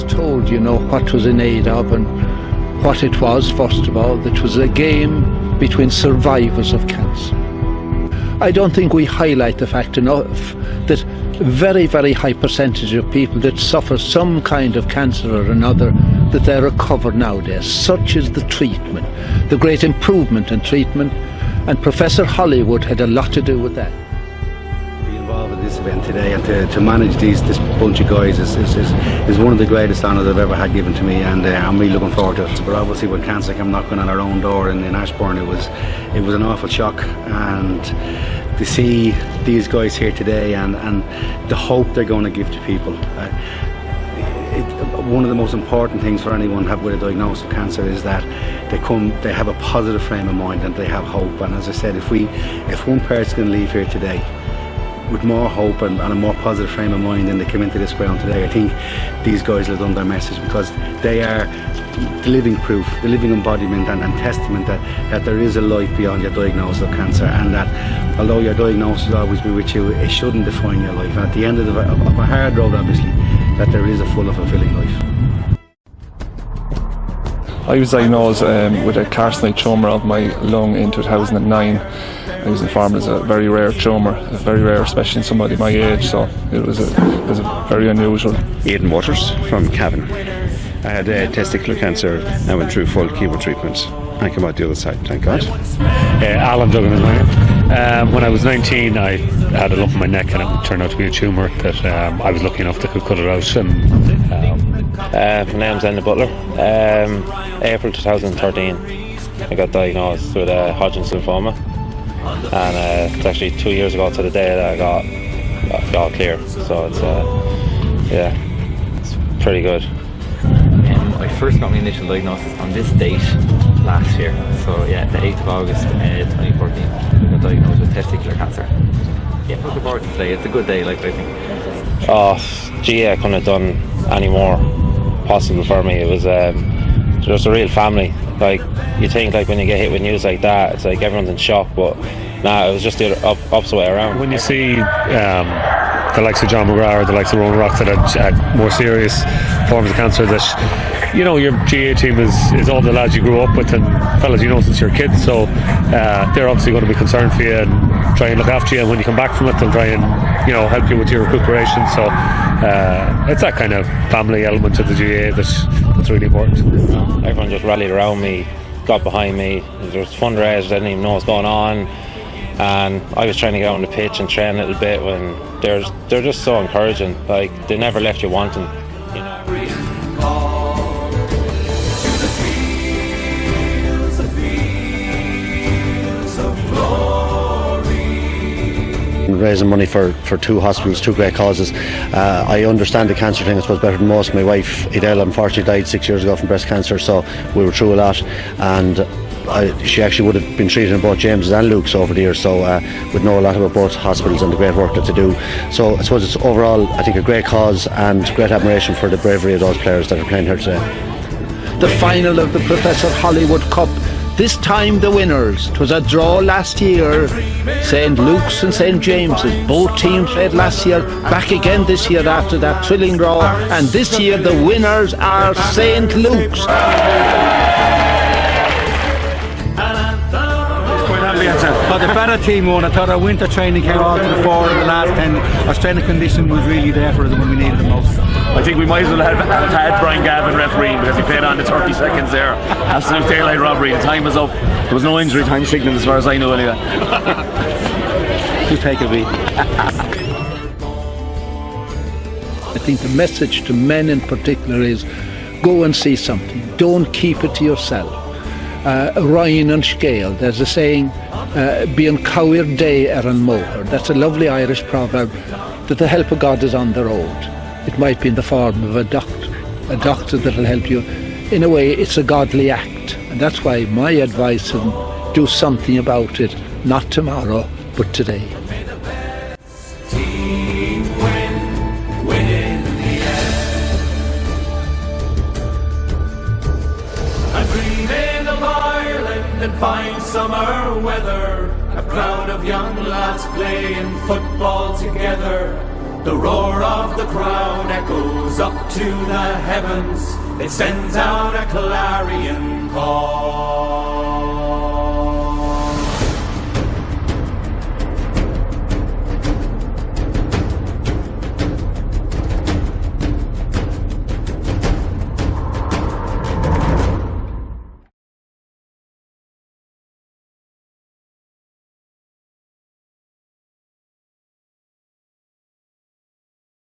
told, you know, what was in aid of and what it was, first of all. It was a game between survivors of cancer. I don't think we highlight the fact enough that a very, very high percentage of people that suffer some kind of cancer or another, that they're recovered nowadays. Such is the treatment, the great improvement in treatment, and Professor Hollywood had a lot to do with that. Be involved in this event today and to manage this bunch of guys is one of the greatest honours I've ever had given to me, and I'm really looking forward to it. But obviously when cancer came knocking on our own door in Ashbourne, it was an awful shock, and to see these guys here today and the hope they're going to give to people. One of the most important things for anyone with a diagnosis of cancer is that they have a positive frame of mind and they have hope. And as I said, if one person can leave here today with more hope and a more positive frame of mind than they came into this ground today, I think these guys have done their message, because they are the living proof, the living embodiment and testament that there is a life beyond your diagnosis of cancer, and that although your diagnosis will always be with you, it shouldn't define your life. And at the end of a hard road, obviously, that there is a full and fulfilling life. I was diagnosed with a carcinite tumour of my lung in 2009. I was informed it was a very rare tumour, very rare, especially in somebody my age, so it was very unusual. Aidan Waters from Cavan. I had testicular cancer. I went through full chemo treatment. I came out the other side, thank God. Alan Duggan is my name. When I was 19, I had a lump in my neck, and it turned out to be a tumour that I was lucky enough to cut it out. My name's Enda Butler. April 2013, I got diagnosed with Hodgkin's lymphoma, and it's actually 2 years ago to the day that I got clear. So it's it's pretty good. I first got my initial diagnosis on this date last year, so yeah, the 8th of August 2014, I got diagnosed with testicular cancer. Yeah, looking forward to today. It's a good day, I think. Oh, gee, I couldn't have done any more possible for me. It was just a real family. Like, you think, like, when you get hit with news like that, it's like everyone's in shock, but nah, it was just the opposite way around. When you see the likes of John McGrath or the likes of Ronan Rock that had more serious forms of cancer, that, you know, your GA team is all the lads you grew up with and fellas you know since you're kids, so they're obviously going to be concerned for you and try and look after you, and when you come back from it they'll try and, you know, help you with your recuperation. So it's that kind of family element to the GA that's really important. Everyone just rallied around me, got behind me. There was fundraisers, I didn't even know what's going on, and I was trying to get out on the pitch and train a little bit when they're just so encouraging. Like, they never left you wanting, you know. Raising money for two hospitals, two great causes. I understand the cancer thing, I suppose, better than most. My wife Edel unfortunately died 6 years ago from breast cancer, so we were through a lot, and she actually would have been treated in both James's and Luke's over the years, so we'd know a lot about both hospitals and the great work that they do. So I suppose it's overall, I think, a great cause and great admiration for the bravery of those players that are playing here today. The final of the Professor Hollywood Cup. This time the winners. It was a draw last year. St Luke's and St James's. Both teams played last year. Back again this year after that thrilling draw. And this year the winners are St Luke's. The better team won. I thought our winter training came all to the fore in the last 10. Our strength and condition was really there for us when we needed the most. I think we might as well have had Brian Gavin refereeing, because he played on the 30 seconds there. Absolute daylight robbery, and time was up. There was no injury time signal as far as I know anyway. You take a beat. I think the message to men in particular is go and see something. Don't keep it to yourself. Ryan and Scale, there's a saying, Bíonn Cowir Day an Moher. That's a lovely Irish proverb, that the help of God is on the road. It might be in the form of a doctor that will help you. In a way, it's a godly act, and that's why my advice is do something about it, not tomorrow, but today. And fine summer weather, a crowd of young lads playing football together. The roar of the crowd echoes goes up to the heavens, it sends out a clarion call.